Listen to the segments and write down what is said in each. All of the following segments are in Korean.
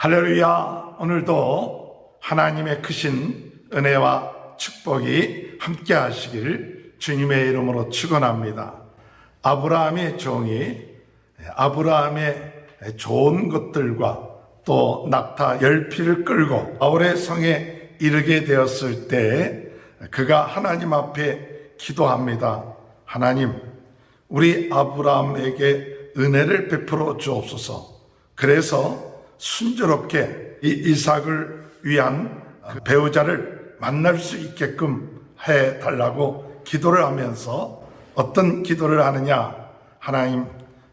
할렐루야. 오늘도 하나님의 크신 은혜와 축복이 함께 하시길 주님의 이름으로 축원합니다. 아브라함의 종이 아브라함의 좋은 것들과 또 낙타 10匹를 끌고 바울의 성에 이르게 되었을 때 그가 하나님 앞에 기도합니다. 하나님, 우리 아브라함에게 은혜를 베풀어 주옵소서. 그래서 순조롭게 이 이삭을 위한 그 배우자를 만날 수 있게끔 해달라고 기도를 하면서 어떤 기도를 하느냐. 하나님,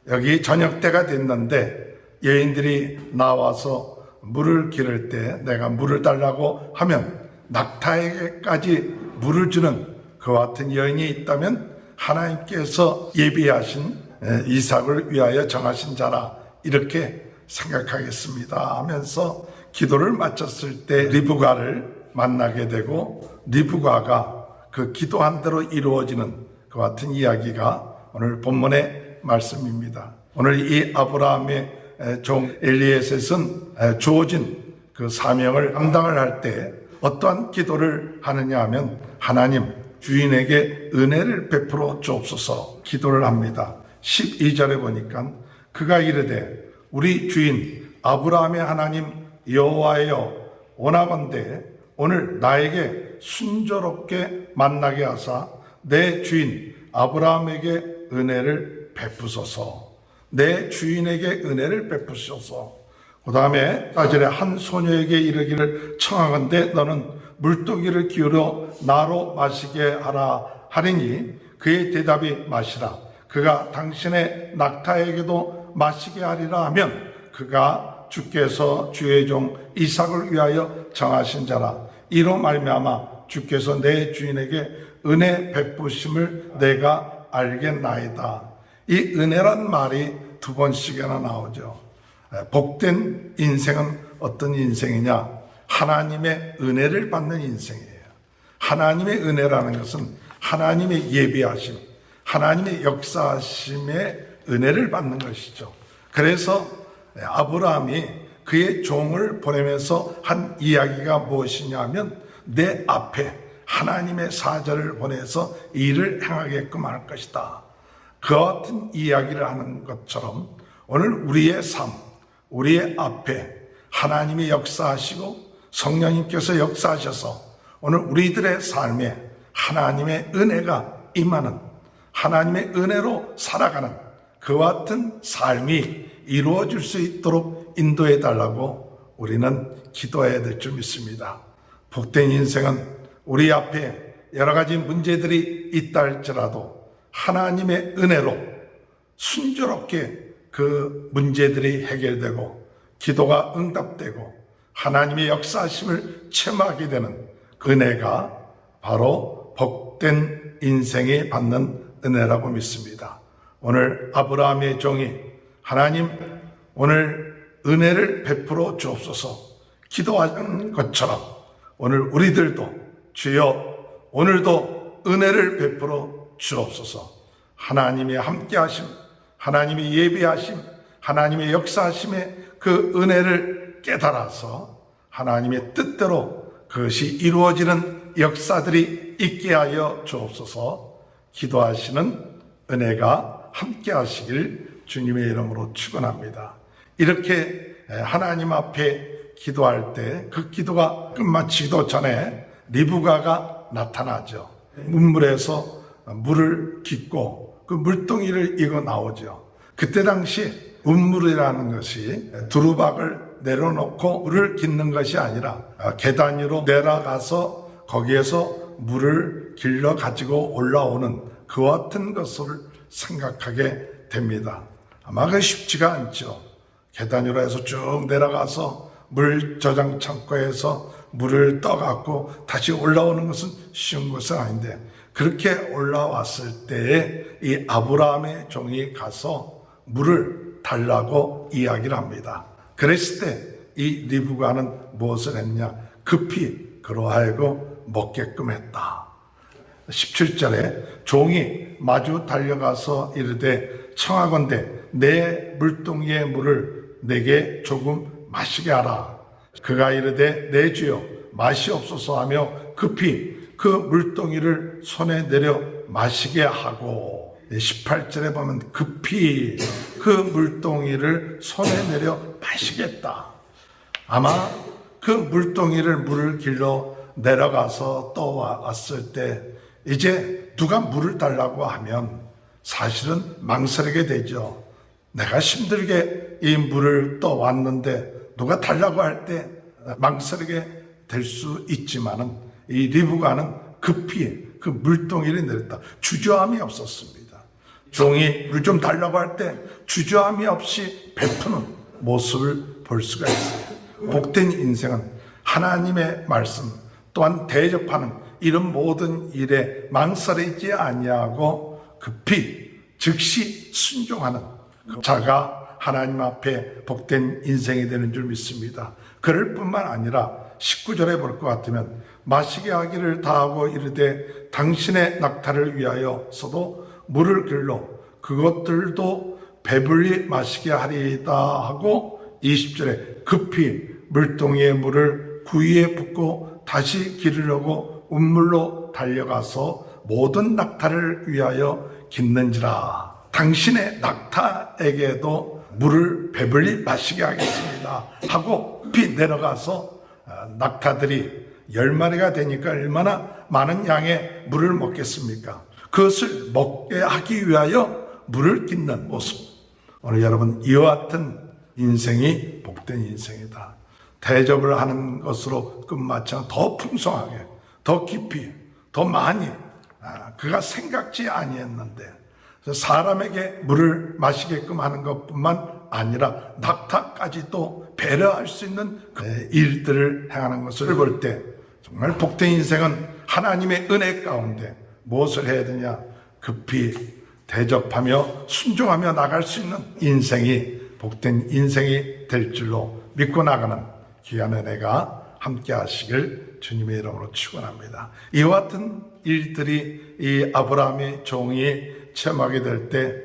여기 저녁 때가 됐는데 여인들이 나와서 물을 기를 때 내가 물을 달라고 하면 낙타에게까지 물을 주는 그와 같은 여인이 있다면 하나님께서 예비하신 이삭을 위하여 정하신 자라 이렇게 생각하겠습니다 하면서 기도를 마쳤을 때 리브가를 만나게 되고 리브가가 그 기도한 대로 이루어지는 그와 같은 이야기가 오늘 본문의 말씀입니다. 오늘 이 아브라함의 종 엘리에셋은 주어진 그 사명을 감당을 할 때 어떠한 기도를 하느냐 하면 하나님, 주인에게 은혜를 베풀어 주옵소서 기도를 합니다. 12절에 보니까 그가 이르되 우리 주인 아브라함의 하나님 여호와여, 원하건대 오늘 나에게 순조롭게 만나게 하사 내 주인 아브라함에게 은혜를 베푸소서. 내 주인에게 은혜를 베푸소서. 그 다음에 4절에 한 소녀에게 이르기를 청하건대 너는 물동이를 기울여 나로 마시게 하라 하리니 그의 대답이 마시라. 그가 당신의 낙타에게도 마시게 하리라 하면 그가 주께서 주의 종 이삭을 위하여 정하신 자라. 이로 말미암아 주께서 내 주인에게 은혜 베푸심을 내가 알겠나이다. 이 은혜란 말이 두 번씩이나 나오죠. 복된 인생은 어떤 인생이냐? 하나님의 은혜를 받는 인생이에요. 하나님의 은혜라는 것은 하나님의 예비하심, 하나님의 역사하심의 은혜를 받는 것이죠. 그래서 아브라함이 그의 종을 보내면서 한 이야기가 무엇이냐 하면 내 앞에 하나님의 사자를 보내서 일을 행하게끔 할 것이다. 그 같은 이야기를 하는 것처럼 오늘 우리의 삶, 우리의 앞에 하나님이 역사하시고 성령님께서 역사하셔서 오늘 우리들의 삶에 하나님의 은혜가 임하는, 하나님의 은혜로 살아가는 그와 같은 삶이 이루어질 수 있도록 인도해 달라고 우리는 기도해야 될 줄 믿습니다. 복된 인생은 우리 앞에 여러 가지 문제들이 있다 할지라도 하나님의 은혜로 순조롭게 그 문제들이 해결되고 기도가 응답되고 하나님의 역사하심을 체험하게 되는 그 은혜가 바로 복된 인생이 받는 은혜라고 믿습니다. 오늘 아브라함의 종이 하나님, 오늘 은혜를 베풀어 주옵소서 기도하는 것처럼 오늘 우리들도 주여 오늘도 은혜를 베풀어 주옵소서. 하나님의 함께하심, 하나님의 예비하심, 하나님의 역사하심의 그 은혜를 깨달아서 하나님의 뜻대로 그것이 이루어지는 역사들이 있게 하여 주옵소서. 기도하시는 은혜가 함께 하시길 주님의 이름으로 축원합니다. 이렇게 하나님 앞에 기도할 때 그 기도가 끝마치기도 전에 리브가가 나타나죠. 문물에서 물을 깃고 그 물동이를 이고 나오죠. 그때 당시 문물이라는 것이 두루박을 내려놓고 물을 깃는 것이 아니라 계단 위로 내려가서 거기에서 물을 길러 가지고 올라오는 그 같은 것을 생각하게 됩니다. 아마 그 쉽지가 않죠. 계단 위로 해서 쭉 내려가서 물 저장 창고에서 물을 떠갖고 다시 올라오는 것은 쉬운 것은 아닌데 그렇게 올라왔을 때에 이 아브라함의 종이 가서 물을 달라고 이야기를 합니다. 그랬을 때 이 리브가는 무엇을 했냐? 급히 그러하여금 먹게끔 했다. 17절에 종이 마주 달려가서 이르되 청하건대 내 물동이의 물을 내게 조금 마시게 하라. 그가 이르되 내 주여 마시옵소서 하며 급히 그 물동이를 손에 내려 마시게 하고, 18절에 보면 급히 그 물동이를 손에 내려 마시겠다. 아마 그 물동이를 물을 길러 내려가서 또 왔을 때 이제 누가 물을 달라고 하면 사실은 망설이게 되죠. 내가 힘들게 이 물을 떠왔는데 누가 달라고 할 때 망설이게 될 수 있지만은 이 리브가는 급히 그 물동이를 내렸다. 주저함이 없었습니다. 종이 물 좀 달라고 할 때 주저함이 없이 베푸는 모습을 볼 수가 있어요. 복된 인생은 하나님의 말씀 또한 대접하는 이런 모든 일에 망설이지 아니하고 급히 즉시 순종하는 자가 하나님 앞에 복된 인생이 되는 줄 믿습니다. 그럴 뿐만 아니라 19절에 볼 것 같으면 마시게 하기를 다하고 이르되 당신의 낙타를 위하여서도 물을 길러 그것들도 배불리 마시게 하리이다 하고, 20절에 급히 물동이의 물을 구이에 붓고 다시 기르려고 운물로 달려가서 모든 낙타를 위하여 깃는지라. 당신의 낙타에게도 물을 배불리 마시게 하겠습니다 하고 급히 내려가서 낙타들이 10마리가 되니까 얼마나 많은 양의 물을 먹겠습니까? 그것을 먹게 하기 위하여 물을 깃는 모습. 오늘 여러분, 이와 같은 인생이 복된 인생이다. 대접을 하는 것으로 끝마치 더 풍성하게, 더 깊이, 더 많이 그가 생각지 아니했는데 사람에게 물을 마시게끔 하는 것뿐만 아니라 낙타까지도 배려할 수 있는 일들을 행하는 것을 볼 때 정말 복된 인생은 하나님의 은혜 가운데 무엇을 해야 되냐? 급히 대접하며 순종하며 나갈 수 있는 인생이 복된 인생이 될 줄로 믿고 나가는 귀한 은혜가 함께 하시길 주님의 이름으로 축원합니다. 이와 같은 일들이 이 아브라함의 종이 체험하게 될 때,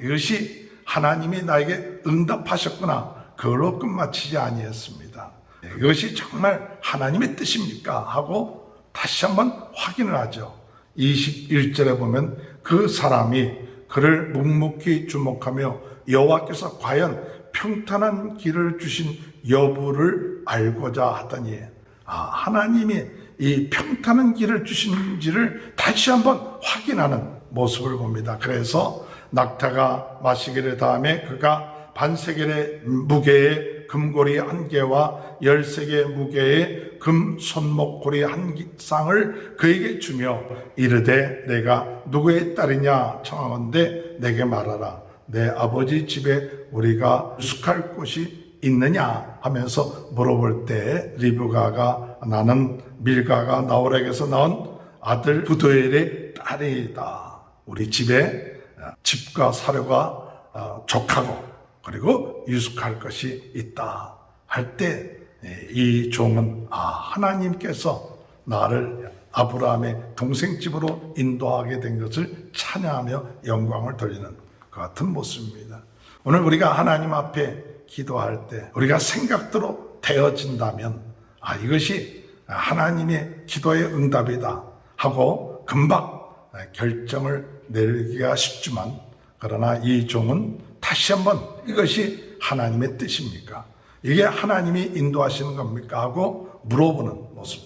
이것이 하나님이 나에게 응답하셨구나, 그걸로 끝마치지 아니했습니다. 이것이 정말 하나님의 뜻입니까? 하고 다시 한번 확인을 하죠. 21절에 보면 그 사람이 그를 묵묵히 주목하며 여호와께서 과연 평탄한 길을 주신 여부를 알고자 하더니, 하나님이 이 평탄한 길을 주신지를 다시 한번 확인하는 모습을 봅니다. 그래서 낙타가 마시기를 다음에 그가 반세겔의 무게의 금고리 1개와 13개 무게의 금 손목고리 1쌍을 그에게 주며 이르되 내가 누구의 딸이냐 청하건대 내게 말하라. 내 아버지 집에 우리가 숙할 곳이 있느냐 하면서 물어볼 때 리브가가 나는 밀가가 나홀에게서 낳은 아들 부두엘의 딸이다. 우리 집에 집과 사료가 족하고 그리고 유숙할 것이 있다 할 때 이 종은 하나님께서 나를 아브라함의 동생 집으로 인도하게 된 것을 찬양하며 영광을 돌리는 그 같은 모습입니다. 오늘 우리가 하나님 앞에 기도할 때 우리가 생각대로 되어진다면 이것이 하나님의 기도의 응답이다 하고 금방 결정을 내리기가 쉽지만, 그러나 이 종은 다시 한번 이것이 하나님의 뜻입니까? 이게 하나님이 인도하시는 겁니까? 하고 물어보는 모습.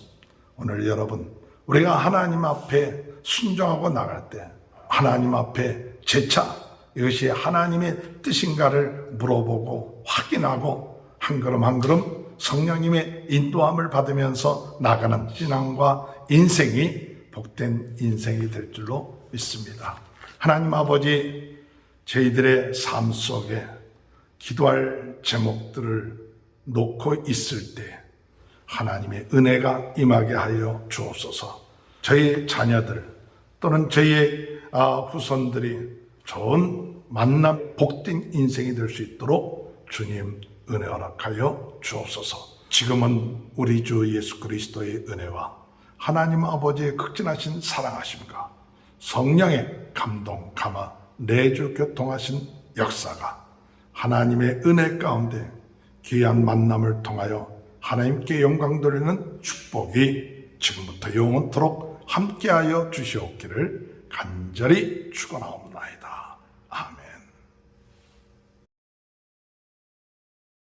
오늘 여러분, 우리가 하나님 앞에 순종하고 나갈 때 하나님 앞에 재차 이것이 하나님의 뜻인가를 물어보고 확인하고 한 걸음 한 걸음 성령님의 인도함을 받으면서 나가는 신앙과 인생이 복된 인생이 될 줄로 믿습니다. 하나님 아버지, 저희들의 삶 속에 기도할 제목들을 놓고 있을 때 하나님의 은혜가 임하게 하여 주옵소서. 저희 자녀들 또는 저희의 후손들이 좋은 만남, 복된 인생이 될 수 있도록 주님 은혜 허락하여 주옵소서. 지금은 우리 주 예수 그리스도의 은혜와 하나님 아버지의 극진하신 사랑하심과 성령의 감동, 감화, 내주 교통하신 역사가 하나님의 은혜 가운데 귀한 만남을 통하여 하나님께 영광 돌리는 축복이 지금부터 영원토록 함께하여 주시옵기를 간절히 축원하옵나이다.